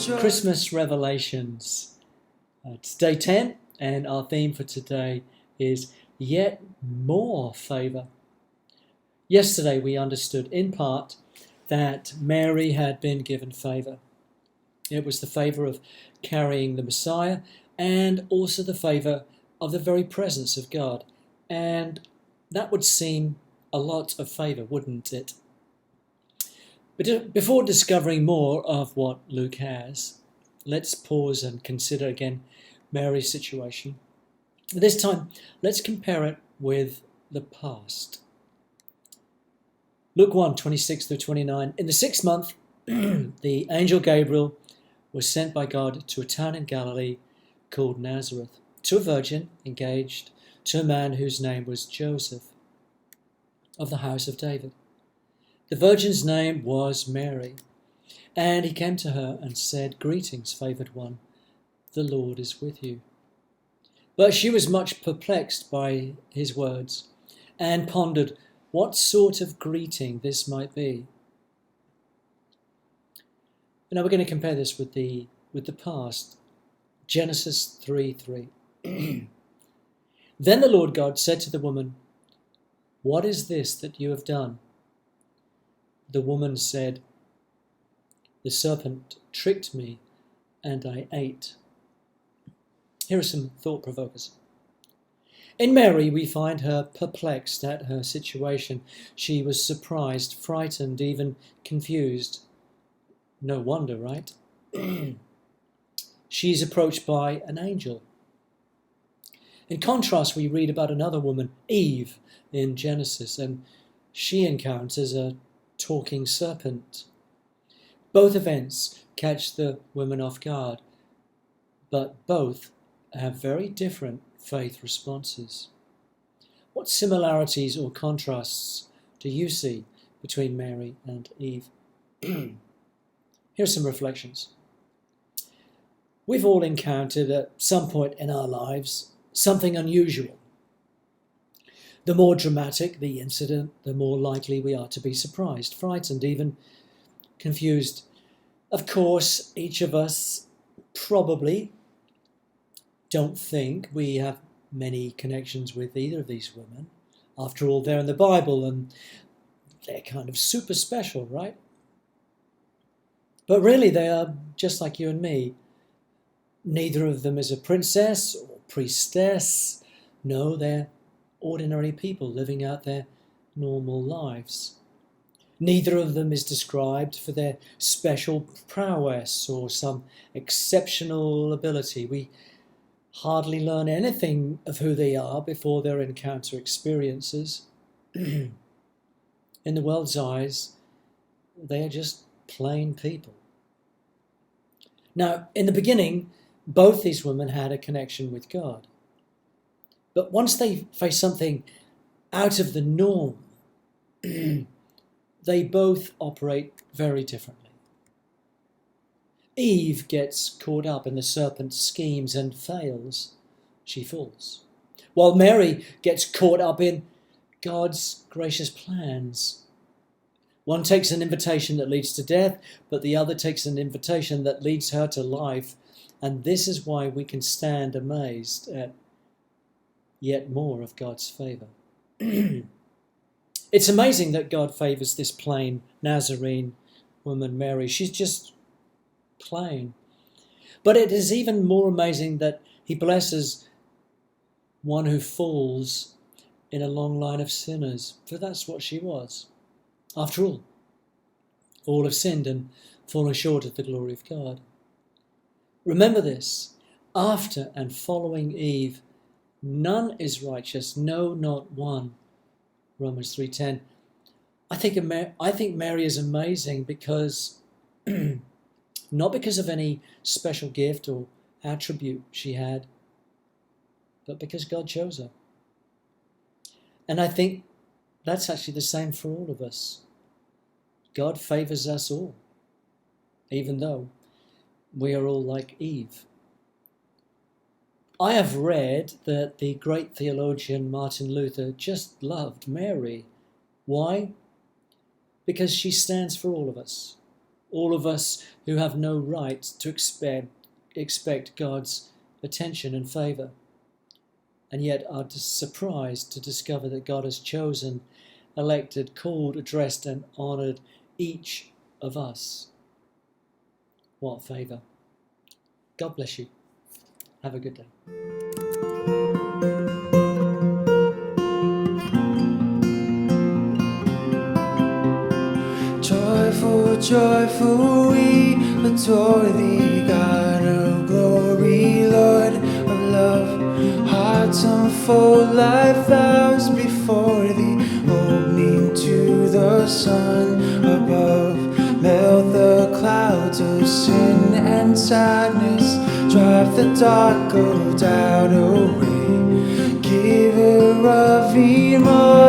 Christmas Revelations. It's day 10, and our theme for today is Yet More Favour. Yesterday we understood in part that Mary had been given favour. It was the favour of carrying the Messiah and also the favour of the very presence of God. And that would seem a lot of favour, wouldn't it? But before discovering more of what Luke has, let's pause and consider again Mary's situation. This time, let's compare it with the past. Luke 1, 26 through 29. In the 6th month, the angel Gabriel was sent by God to a town in Galilee called Nazareth, to a virgin engaged to a man whose name was Joseph, of the house of David. The virgin's name was Mary, and he came to her and said, "Greetings, favoured one, the Lord is with you." But she was much perplexed by his words and pondered what sort of greeting this might be. Now we're going to compare this with the past. Genesis 3:3. Then the Lord God said to the woman, "What is this that you have done?" The woman said, "The serpent tricked me and I ate." Here are some thought provokers. In Mary, we find her perplexed at her situation. She was surprised, frightened, even confused. No wonder, right? She's approached by an angel. In contrast, we read about another woman, Eve, in Genesis, and she encounters a talking serpent. Both events catch the women off guard, but both have very different faith responses. What similarities or contrasts do you see between Mary and Eve? Here's some reflections. We've all encountered at some point in our lives something unusual. The more dramatic the incident, the more likely we are to be surprised, frightened, even confused. Of course, each of us probably don't think we have many connections with either of these women. After all, they're in the Bible and they're kind of super special, right? But really, they are just like you and me. Neither of them is a princess or priestess. No, they're ordinary people living out their normal lives. Neither of them is described for their special prowess or some exceptional ability. We hardly learn anything of who they are before their encounter experiences. In the world's eyes, they are just plain people. Now, in the beginning, both these women had a connection with God. But once they face something out of the norm, they both operate very differently. Eve gets caught up in the serpent's schemes and fails. She falls. While Mary gets caught up in God's gracious plans. One takes an invitation that leads to death, but the other takes an invitation that leads her to life. And this is why we can stand amazed at yet more of God's favour. It's amazing that God favours this plain Nazarene woman, Mary. She's just plain. But it is even more amazing that he blesses one who falls in a long line of sinners, for that's what she was. After all have sinned and fallen short of the glory of God. Remember this, after and following Eve, none is righteous, no, not one. Romans 3:10. I think Mary is amazing because, not because of any special gift or attribute she had, but because God chose her. And I think that's actually the same for all of us. God favours us all, even though we are all like Eve. I have read that the great theologian Martin Luther just loved Mary. Why? Because she stands for all of us. All of us who have no right to expect God's attention and favour, and yet are surprised to discover that God has chosen, elected, called, addressed and honoured each of us. What favour. God bless you. Have a good day. Joyful, joyful, we adore thee, God of glory, Lord of love. Hearts unfold like flowers before thee, opening to the sun above. Melt the clouds of sin and sadness, drive the dark of doubt away. Giver of immortality,